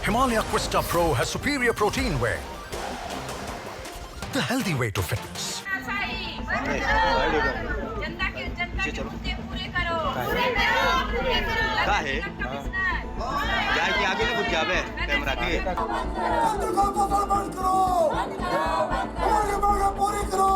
Himalaya Quista Pro has superior protein whey, the healthy way to fitness. जनता के मुद्दे पूरे करो। का है क्या कि आगे ना कुछ जावे कैमरा के पूरी करो।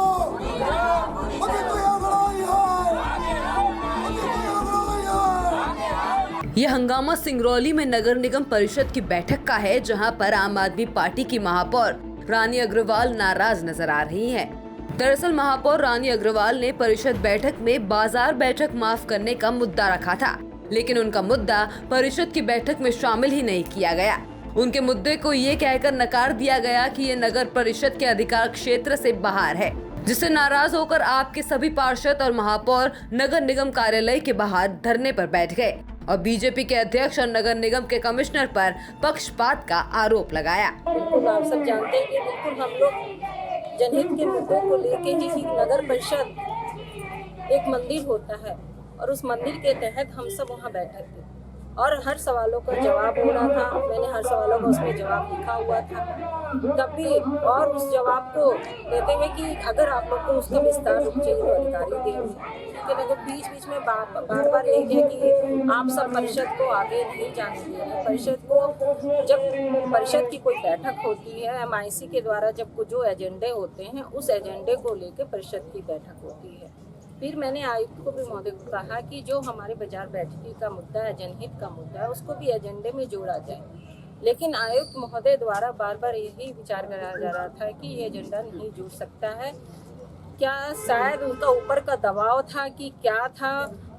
यह हंगामा सिंगरौली में नगर निगम परिषद की बैठक का है, जहां पर आम आदमी पार्टी की महापौर रानी अग्रवाल नाराज नजर आ रही हैं। दरअसल महापौर रानी अग्रवाल ने परिषद बैठक में बाजार बैठक माफ करने का मुद्दा रखा था, लेकिन उनका मुद्दा परिषद की बैठक में शामिल ही नहीं किया गया। उनके मुद्दे को ये कहकर नकार दिया गया कि ये नगर परिषद के अधिकार क्षेत्र से बाहर है, जिससे नाराज होकर आपके सभी पार्षद और महापौर नगर निगम कार्यालय के बाहर धरने पर बैठ गए और बीजेपी के अध्यक्ष और नगर निगम के कमिश्नर पर पक्षपात का आरोप लगाया। बिल्कुल आप सब जानते हैं कि बिल्कुल हम लोग जनहित के मुद्दों को लेके ही नगर परिषद एक मंदिर होता है और उस मंदिर के तहत हम सब वहाँ बैठे थे और हर सवालों का जवाब हो रहा था। मैंने हर सवालों का उसमें जवाब लिखा हुआ था तब भी, और उस जवाब को कहते हुए कि अगर आप लोग को उसका विस्तार रूप चाहिए तो अधिकारी देंगे, लेकिन अगर बीच बीच में बार बार यही है कि आप सब परिषद को आगे नहीं जाने दे रहे। परिषद को जब परिषद की कोई बैठक होती है MIC के द्वारा, जब जो एजेंडे होते हैं उस एजेंडे को लेकर परिषद की बैठक होती है। फिर मैंने आयुक्त को भी महोदय को कहा कि जो हमारे बाजार बैठकी का मुद्दा है, जनहित का मुद्दा है, उसको भी एजेंडे में जोड़ा जाए, लेकिन आयुक्त महोदय द्वारा बार बार यही विचार कराया जा रहा था कि ये एजेंडा नहीं जुड़ सकता है। क्या शायद उनका ऊपर का दबाव था कि क्या था,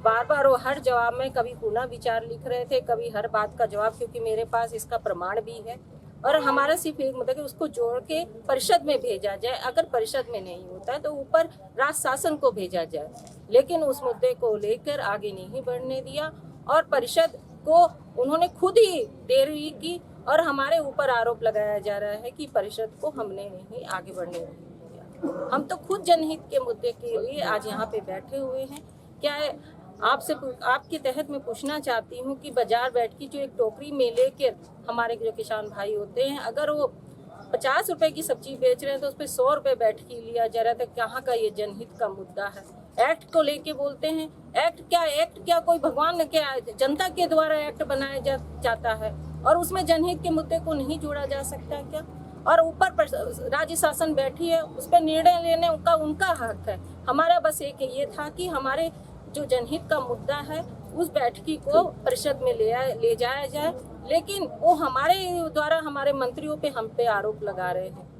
बार बार वो हर जवाब में कभी पुनः विचार लिख रहे थे, कभी हर बात का जवाब, क्योंकि मेरे पास इसका प्रमाण भी है। और हमारा सिर्फ एक मुद्दा कि उसको जोड़ के परिषद में भेजा जाए, अगर परिषद में नहीं होता है तो ऊपर राज शासन को भेजा जाए, लेकिन उस मुद्दे को लेकर आगे नहीं बढ़ने दिया और परिषद को उन्होंने खुद ही देरी की और हमारे ऊपर आरोप लगाया जा रहा है कि परिषद को हमने नहीं आगे बढ़ने दिया। हम तो खुद जनहित के मुद्दे के लिए आज यहाँ पे बैठे हुए हैं। क्या है आपसे आपके तहत मैं पूछना चाहती हूँ कि बाजार बैठकी जो एक टोकरी में लेकर हमारे जो किसान भाई होते हैं, अगर वो 50 रुपए की सब्जी बेच रहे हैं तो उस पर 100 रुपए बैठकी लिया जा रहा है, तो कहाँ का ये जनहित का मुद्दा है? एक्ट को लेके बोलते हैं, एक्ट क्या कोई भगवान ने क्या, जनता के द्वारा एक्ट बनाया जाता है और उसमें जनहित के मुद्दे को नहीं जोड़ा जा सकता है क्या? और ऊपर राज्य शासन बैठी है, उस पर निर्णय लेने का उनका हक है। हमारा बस एक ये था कि हमारे जो जनहित का मुद्दा है उस बैठकी को परिषद में ले जाया जाए, लेकिन वो हमारे द्वारा हमारे मंत्रियों पे हम पे आरोप लगा रहे हैं।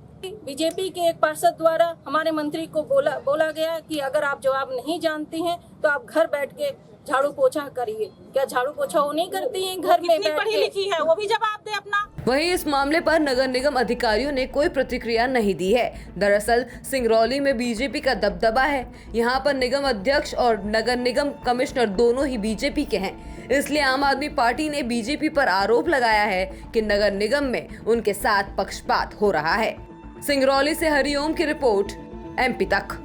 बीजेपी के एक पार्षद द्वारा हमारे मंत्री को बोला गया कि अगर आप जवाब नहीं जानती हैं तो आप घर बैठ के झाड़ू पोछा करिए। क्या झाड़ू पोछा वो नहीं करती हैं घर में बैठ के? लिखी है वो भी जवाब दे अपना। वहीं इस मामले पर नगर निगम अधिकारियों ने कोई प्रतिक्रिया नहीं दी है। दरअसल सिंगरौली में बीजेपी का दबदबा है। यहाँ पर निगम अध्यक्ष और नगर निगम कमिश्नर दोनों ही बीजेपी के हैं, इसलिए आम आदमी पार्टी ने बीजेपी पर आरोप लगाया है कि नगर निगम में उनके साथ पक्षपात हो रहा है। सिंगरौली से हरिओम की रिपोर्ट, MP तक।